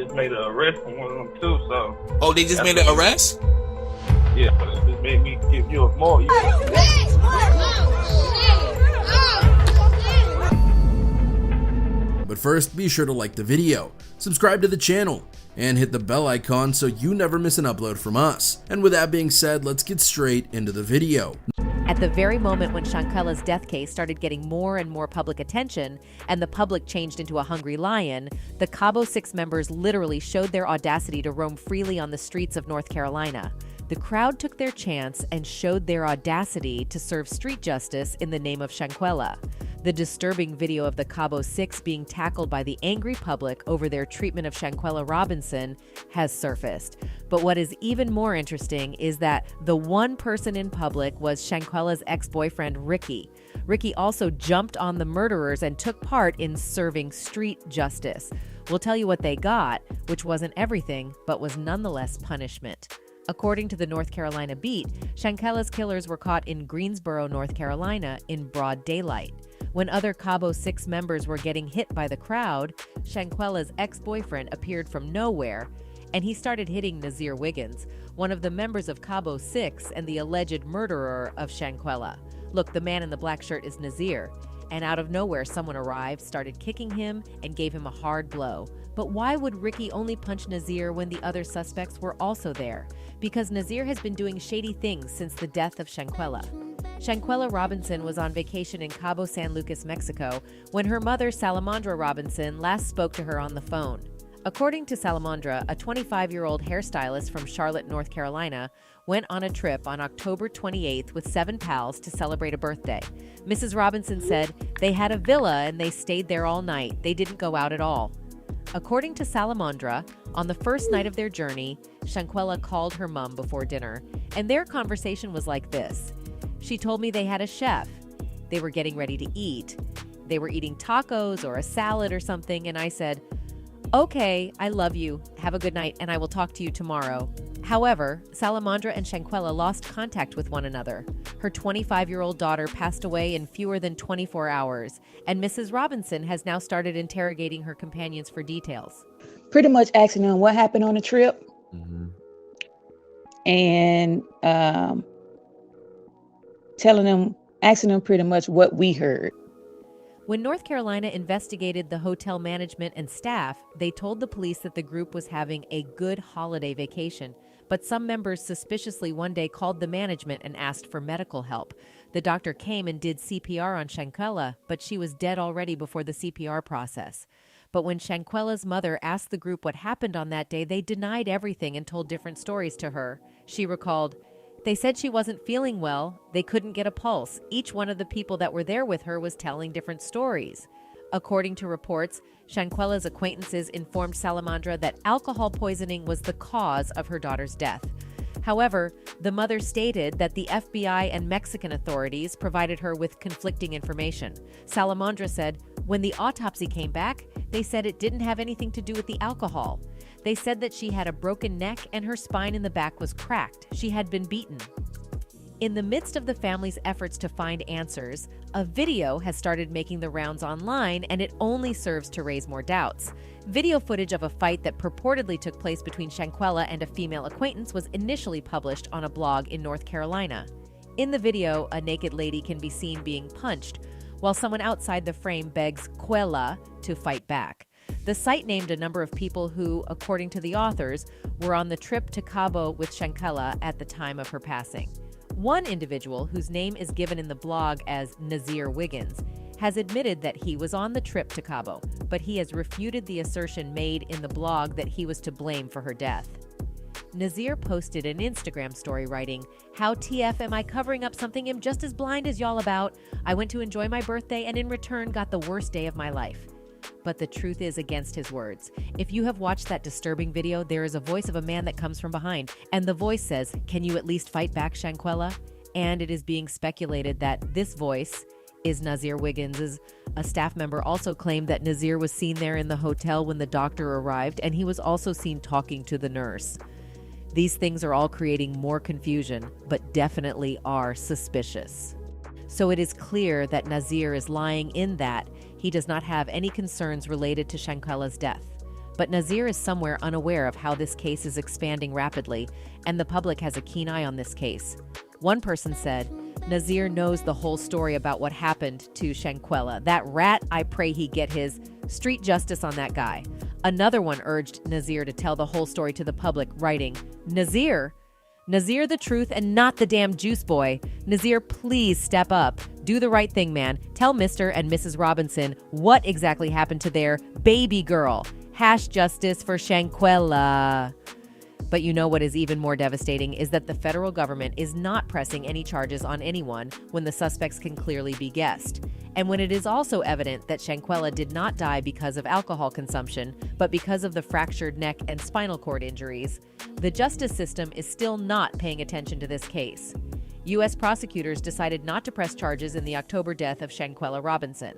just made an arrest on one of them too. So. Oh, they just made an arrest? Yeah, but it just made me give you a more. But first, be sure to like the video, subscribe to the channel, and hit the bell icon so you never miss an upload from us. And with that being said, let's get straight into the video. At the very moment when Shanquella's death case started getting more and more public attention and the public changed into a hungry lion, the Cabo 6 members literally showed their audacity to roam freely on the streets of North Carolina. The crowd took their chance and showed their audacity to serve street justice in the name of Shanquella. The disturbing video of the Cabo 6 being tackled by the angry public over their treatment of Shanquella Robinson has surfaced. But what is even more interesting is that the one person in public was Shanquella's ex-boyfriend, Ricky. Ricky also jumped on the murderers and took part in serving street justice. We'll tell you what they got, which wasn't everything, but was nonetheless punishment. According to the North Carolina Beat, Shanquella's killers were caught in Greensboro, North Carolina, in broad daylight. When other Cabo 6 members were getting hit by the crowd, Shanquella's ex-boyfriend appeared from nowhere, and he started hitting Nazir Wiggins, one of the members of Cabo 6 and the alleged murderer of Shanquella. Look, the man in the black shirt is Nazir, and out of nowhere someone arrived, started kicking him, and gave him a hard blow. But why would Ricky only punch Nazir when the other suspects were also there? Because Nazir has been doing shady things since the death of Shanquella. Shanquella Robinson was on vacation in Cabo San Lucas, Mexico, when her mother, Salamandra Robinson, last spoke to her on the phone. According to Salamandra, a 25-year-old hairstylist from Charlotte, North Carolina, went on a trip on October 28th with 7 pals to celebrate a birthday. Mrs. Robinson said they had a villa and they stayed there all night. They didn't go out at all. According to Salamandra, on the first night of their journey, Shanquella called her mom before dinner, and their conversation was like this. She told me they had a chef. They were getting ready to eat. They were eating tacos or a salad or something, and I said, "Okay, I love you. Have a good night, and I will talk to you tomorrow." However, Salamandra and Shanquella lost contact with one another. Her 25-year-old daughter passed away in fewer than 24 hours, and Mrs. Robinson has now started interrogating her companions for details. Pretty much asking them what happened on the trip, and asking them pretty much what we heard. When North Carolina investigated the hotel management and staff, they told the police that the group was having a good holiday vacation, but some members suspiciously one day called the management and asked for medical help. The doctor came and did CPR on Shanquella, but she was dead already before the CPR process. But when Shanquella's mother asked the group what happened on that day, they denied everything and told different stories to her. She recalled, "They said she wasn't feeling well. They couldn't get a pulse. Each one of the people that were there with her was telling different stories." According to reports, Shanquella's acquaintances informed Salamandra that alcohol poisoning was the cause of her daughter's death. However, the mother stated that the FBI and Mexican authorities provided her with conflicting information. Salamandra said, when the autopsy came back, they said it didn't have anything to do with the alcohol. They said that she had a broken neck and her spine in the back was cracked. She had been beaten. In the midst of the family's efforts to find answers, a video has started making the rounds online, and it only serves to raise more doubts. Video footage of a fight that purportedly took place between Shanquella and a female acquaintance was initially published on a blog in North Carolina. In the video, a naked lady can be seen being punched, while someone outside the frame begs Quella to fight back. The site named a number of people who, according to the authors, were on the trip to Cabo with Shanquella at the time of her passing. One individual, whose name is given in the blog as Nazir Wiggins, has admitted that he was on the trip to Cabo, but he has refuted the assertion made in the blog that he was to blame for her death. Nazir posted an Instagram story writing, "How TF am I covering up something I'm just as blind as y'all about? I went to enjoy my birthday and in return got the worst day of my life." But the truth is against his words. If you have watched that disturbing video, there is a voice of a man that comes from behind, and the voice says, "Can you at least fight back, Shanquella?" And it is being speculated that this voice is Nazir Wiggins. A staff member also claimed that Nazir was seen there in the hotel when the doctor arrived, and he was also seen talking to the nurse. These things are all creating more confusion, but definitely are suspicious. So it is clear that Nazir is lying in that he does not have any concerns related to Shanquella's death. But Nazir is somewhere unaware of how this case is expanding rapidly, and the public has a keen eye on this case. One person said, Nazir knows the whole story about what happened to Shanquella. That rat, I pray he get his street justice on that guy. Another one urged Nazir to tell the whole story to the public, writing, Nazir the truth and not the damn juice boy. Nazir, please step up. Do the right thing, man. Tell Mr. and Mrs. Robinson what exactly happened to their baby girl. Hash justice for Shanquella. But you know what is even more devastating is that the federal government is not pressing any charges on anyone when the suspects can clearly be guessed. And when it is also evident that Shanquella did not die because of alcohol consumption, but because of the fractured neck and spinal cord injuries, the justice system is still not paying attention to this case. U.S. prosecutors decided not to press charges in the October death of Shanquella Robinson.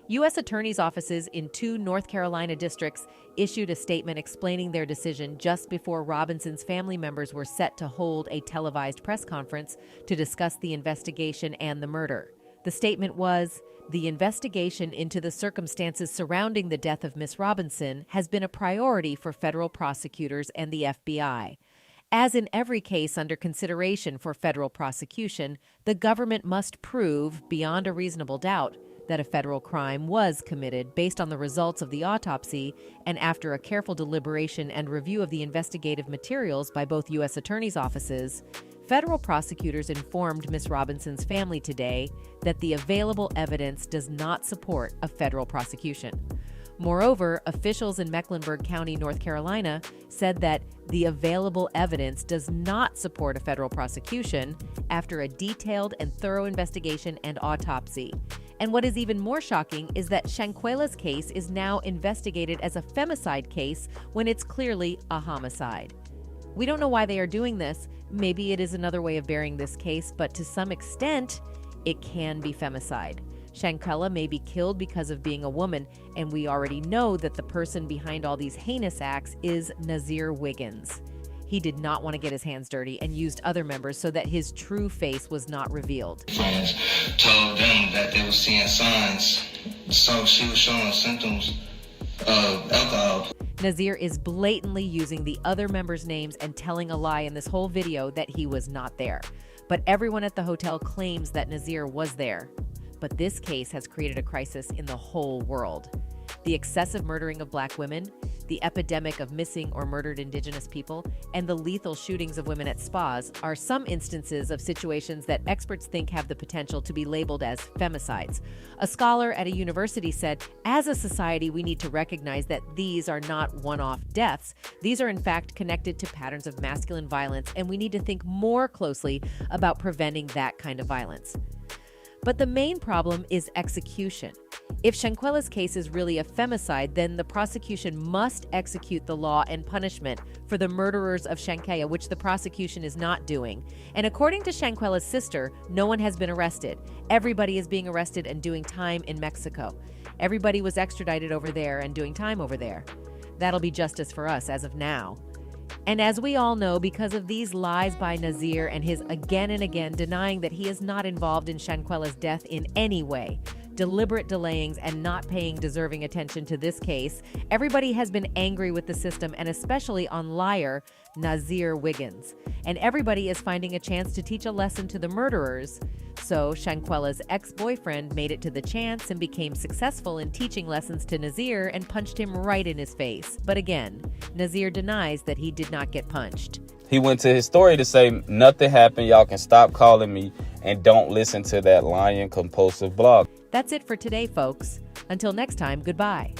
U.S. attorneys' offices in 2 North Carolina districts issued a statement explaining their decision just before Robinson's family members were set to hold a televised press conference to discuss the investigation and the murder. The statement was, "The investigation into the circumstances surrounding the death of Miss Robinson has been a priority for federal prosecutors and the FBI. As in every case under consideration for federal prosecution, the government must prove, beyond a reasonable doubt, that a federal crime was committed based on the results of the autopsy and after a careful deliberation and review of the investigative materials by both U.S. attorneys' offices. Federal prosecutors informed Ms. Robinson's family today that the available evidence does not support a federal prosecution. Moreover, officials in Mecklenburg County, North Carolina, said that the available evidence does not support a federal prosecution after a detailed and thorough investigation and autopsy. And what is even more shocking is that Shanquella's case is now investigated as a femicide case when it's clearly a homicide. We don't know why they are doing this. Maybe it is another way of burying this case, but to some extent, it can be femicide. Shanquella may be killed because of being a woman, and we already know that the person behind all these heinous acts is Nazir Wiggins. He did not want to get his hands dirty and used other members so that his true face was not revealed. Friends told them that they were seeing signs, so she was showing symptoms of alcohol. Nazir is blatantly using the other members' names and telling a lie in this whole video that he was not there. But everyone at the hotel claims that Nazir was there. But this case has created a crisis in the whole world. The excessive murdering of Black women, the epidemic of missing or murdered Indigenous people, and the lethal shootings of women at spas are some instances of situations that experts think have the potential to be labeled as femicides. A scholar at a university said, as a society, we need to recognize that these are not one-off deaths. These are in fact connected to patterns of masculine violence, and we need to think more closely about preventing that kind of violence. But the main problem is execution. If Shanquella's case is really a femicide, then the prosecution must execute the law and punishment for the murderers of Shanquella, which the prosecution is not doing. And according to Shanquella's sister, no one has been arrested. Everybody is being arrested and doing time in Mexico. Everybody was extradited over there and doing time over there. That'll be justice for us as of now. And as we all know, because of these lies by Nazir and his again and again denying that he is not involved in Shanquella's death in any way, deliberate delayings, and not paying deserving attention to this case, everybody has been angry with the system and especially on liar Nazir Wiggins. And everybody is finding a chance to teach a lesson to the murderers. So Shanquella's ex-boyfriend made it to the chance and became successful in teaching lessons to Nazir and punched him right in his face. But again, Nazir denies that he did not get punched. He went to his story to say, nothing happened, y'all can stop calling me, and don't listen to that lying, compulsive blog. That's it for today, folks. Until next time, goodbye.